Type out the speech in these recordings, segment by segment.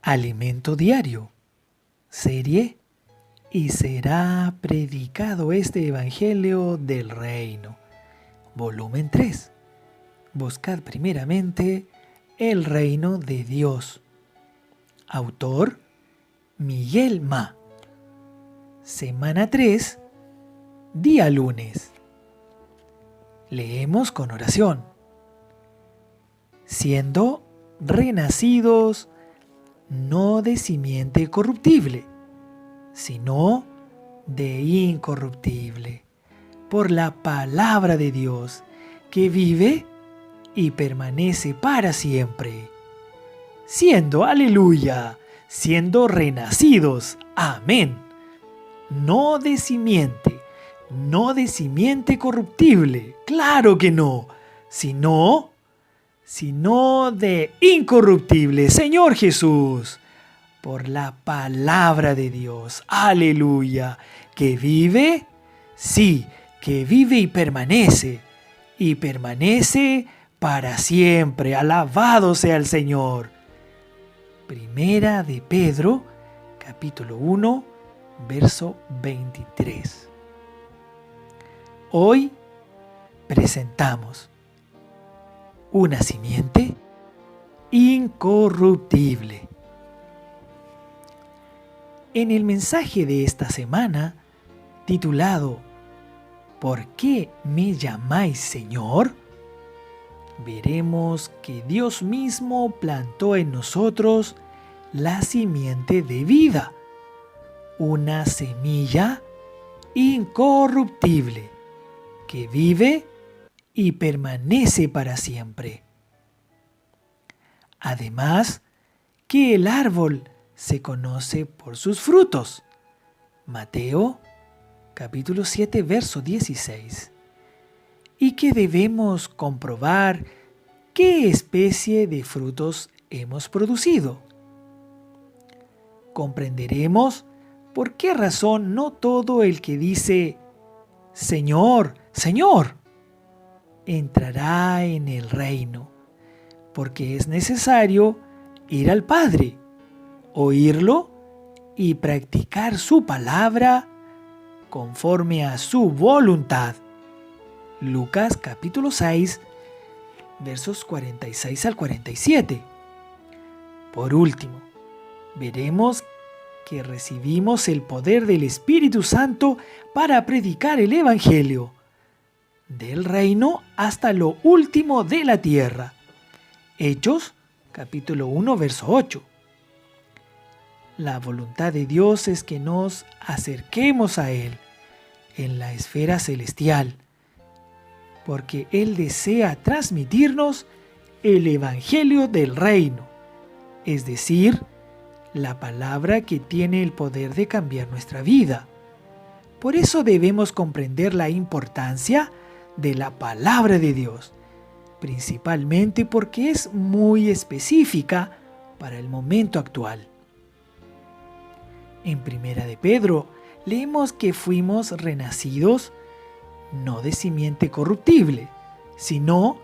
Alimento diario, serie, y será predicado este Evangelio del Reino. Volumen 3. Buscad primeramente el reino de Dios. Autor, Miguel Ma. Semana 3, día lunes. Leemos con oración. Siendo renacidos no de simiente corruptible, sino de incorruptible, por la palabra de Dios, que vive y permanece para siempre. Siendo, aleluya, siendo renacidos, amén, no de simiente corruptible, claro que no, sino de incorruptible, Señor Jesús, por la palabra de Dios, aleluya, que vive, sí, que vive y permanece para siempre, alabado sea el Señor. Primera de Pedro, capítulo 1, verso 23. Hoy presentamos una simiente incorruptible. En el mensaje de esta semana, titulado ¿Por qué me llamáis Señor?, veremos que Dios mismo plantó en nosotros la simiente de vida, una semilla incorruptible que vive y permanece para siempre. Además, que el árbol se conoce por sus frutos. Mateo, capítulo 7, verso 16. Y que debemos comprobar qué especie de frutos hemos producido. Comprenderemos por qué razón no todo el que dice Señor, Señor, entrará en el reino, porque es necesario ir al Padre, oírlo y practicar su palabra conforme a su voluntad. Lucas capítulo 6, versos 46 al 47. Por último, veremos que recibimos el poder del Espíritu Santo para predicar el Evangelio del reino hasta lo último de la tierra. Hechos capítulo 1, verso 8. La voluntad de Dios es que nos acerquemos a Él en la esfera celestial, porque Él desea transmitirnos el Evangelio del reino, es decir, la palabra que tiene el poder de cambiar nuestra vida. Por eso debemos comprender la importancia de la palabra de Dios, principalmente porque es muy específica para el momento actual. En Primera de Pedro leemos que fuimos renacidos no de simiente corruptible, sino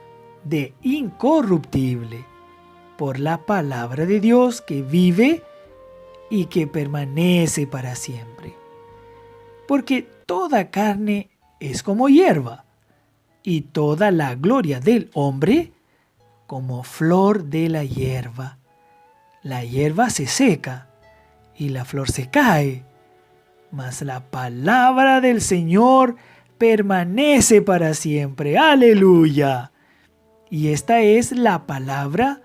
de incorruptible, por la palabra de Dios que vive y que permanece para siempre. Porque toda carne es como hierba, y toda la gloria del hombre como flor de la hierba. La hierba se seca y la flor se cae, mas la palabra del Señor permanece para siempre. ¡Aleluya! Y esta es la palabra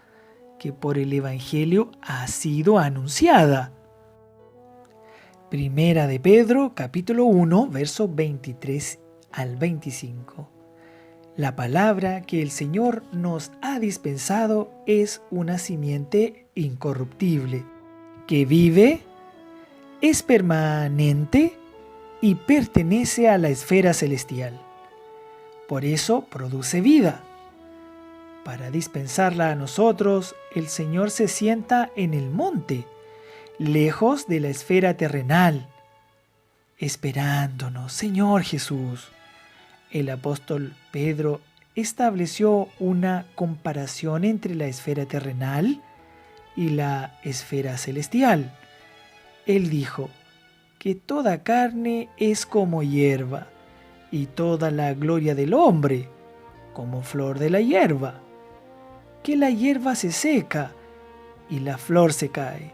que por el Evangelio ha sido anunciada. Primera de Pedro, capítulo 1, verso 23 al 25. La palabra que el Señor nos ha dispensado es una simiente incorruptible, que vive, es permanente y pertenece a la esfera celestial. Por eso produce vida. Para dispensarla a nosotros, el Señor se sienta en el monte, lejos de la esfera terrenal, esperándonos, Señor Jesús. El apóstol Pedro estableció una comparación entre la esfera terrenal y la esfera celestial. Él dijo que toda carne es como hierba, y toda la gloria del hombre como flor de la hierba, que la hierba se seca y la flor se cae.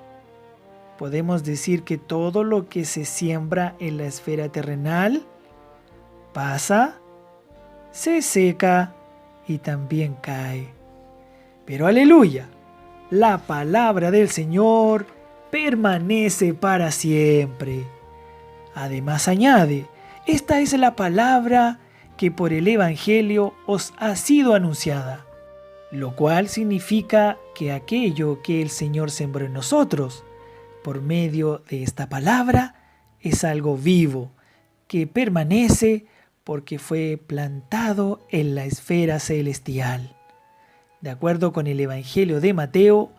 Podemos decir que todo lo que se siembra en la esfera terrenal pasa, se seca y también cae. Pero aleluya, la palabra del Señor permanece para siempre. Además añade, esta es la palabra que por el Evangelio os ha sido anunciada, lo cual significa que aquello que el Señor sembró en nosotros, por medio de esta palabra, es algo vivo, que permanece porque fue plantado en la esfera celestial. De acuerdo con el Evangelio de Mateo,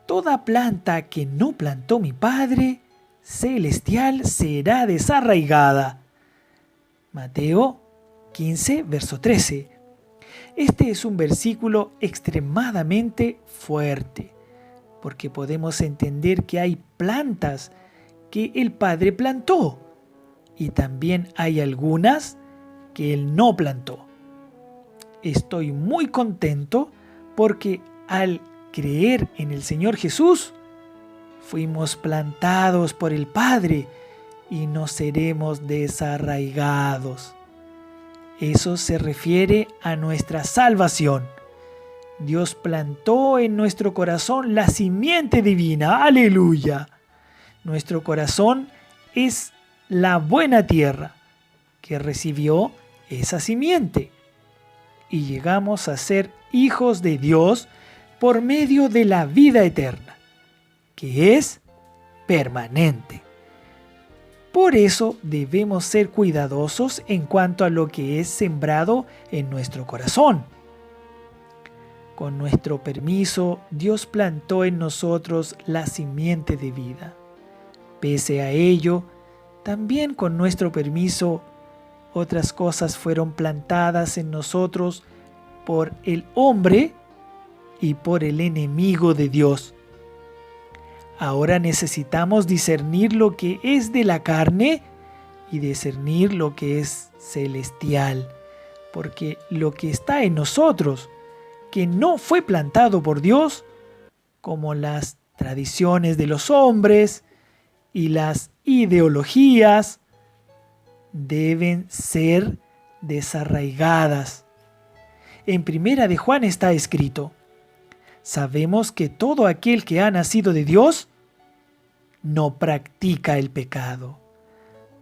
toda planta que no plantó mi Padre celestial será desarraigada. Mateo 15, verso 13. Este es un versículo extremadamente fuerte, porque podemos entender que hay plantas que el Padre plantó y también hay algunas que Él no plantó. Estoy muy contento porque al creer en el Señor Jesús, fuimos plantados por el Padre y no seremos desarraigados. Eso se refiere a nuestra salvación. Dios plantó en nuestro corazón la simiente divina. ¡Aleluya! Nuestro corazón es la buena tierra que recibió esa simiente. Y llegamos a ser hijos de Dios por medio de la vida eterna, que es permanente. Por eso debemos ser cuidadosos en cuanto a lo que es sembrado en nuestro corazón. Con nuestro permiso, Dios plantó en nosotros la simiente de vida. Pese a ello, también con nuestro permiso, otras cosas fueron plantadas en nosotros por el hombre y por el enemigo de Dios. Ahora necesitamos discernir lo que es de la carne y discernir lo que es celestial, porque lo que está en nosotros, que no fue plantado por Dios, como las tradiciones de los hombres y las ideologías, deben ser desarraigadas. En Primera de Juan está escrito: sabemos que todo aquel que ha nacido de Dios no practica el pecado,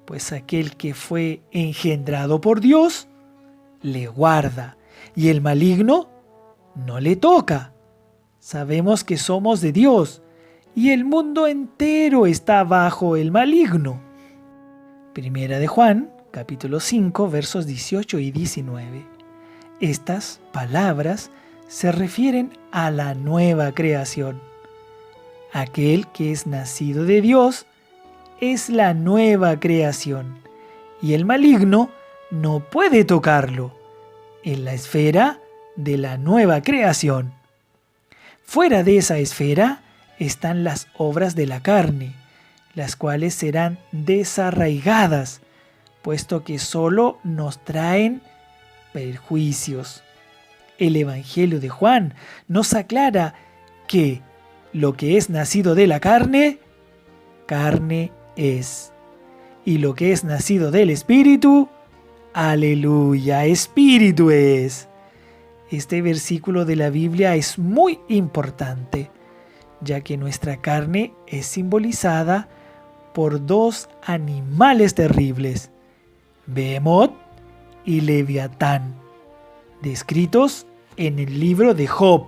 pues aquel que fue engendrado por Dios le guarda, y el maligno no le toca. Sabemos que somos de Dios, y el mundo entero está bajo el maligno. Primera de Juan, capítulo 5, versos 18 y 19. Estas palabras se refieren a la nueva creación. Aquel que es nacido de Dios es la nueva creación, y el maligno no puede tocarlo en la esfera de la nueva creación. Fuera de esa esfera están las obras de la carne, las cuales serán desarraigadas, puesto que solo nos traen perjuicios. El Evangelio de Juan nos aclara que lo que es nacido de la carne, carne es. Y lo que es nacido del Espíritu, aleluya, Espíritu es. Este versículo de la Biblia es muy importante, ya que nuestra carne es simbolizada por dos animales terribles, Behemoth y Leviatán, descritos en el libro de Job,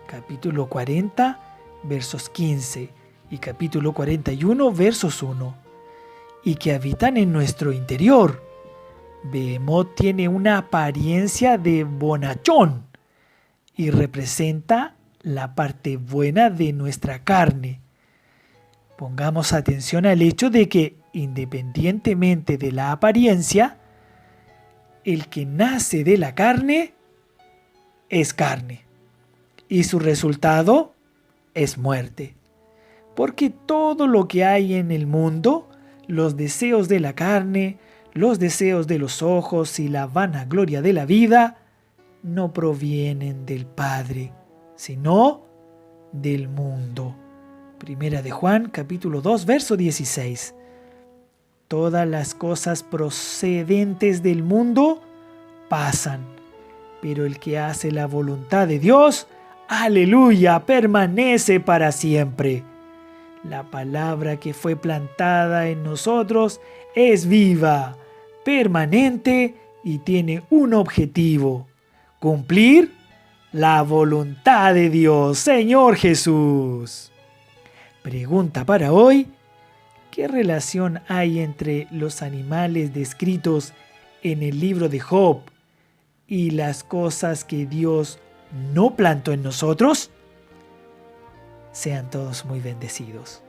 capítulo 40, versos 15 y capítulo 41, versos 1, y que habitan en nuestro interior. Behemoth tiene una apariencia de bonachón y representa la parte buena de nuestra carne. Pongamos atención al hecho de que, independientemente de la apariencia, el que nace de la carne es carne, y su resultado es muerte. Porque todo lo que hay en el mundo, los deseos de la carne, los deseos de los ojos y la vanagloria de la vida, no provienen del Padre, sino del mundo. Primera de Juan, capítulo 2, verso 16. Todas las cosas procedentes del mundo pasan, pero el que hace la voluntad de Dios, aleluya, permanece para siempre. La palabra que fue plantada en nosotros es viva, permanente y tiene un objetivo: cumplir la voluntad de Dios, Señor Jesús. Pregunta para hoy: ¿qué relación hay entre los animales descritos en el libro de Job y las cosas que Dios no plantó en nosotros? Sean todos muy bendecidos.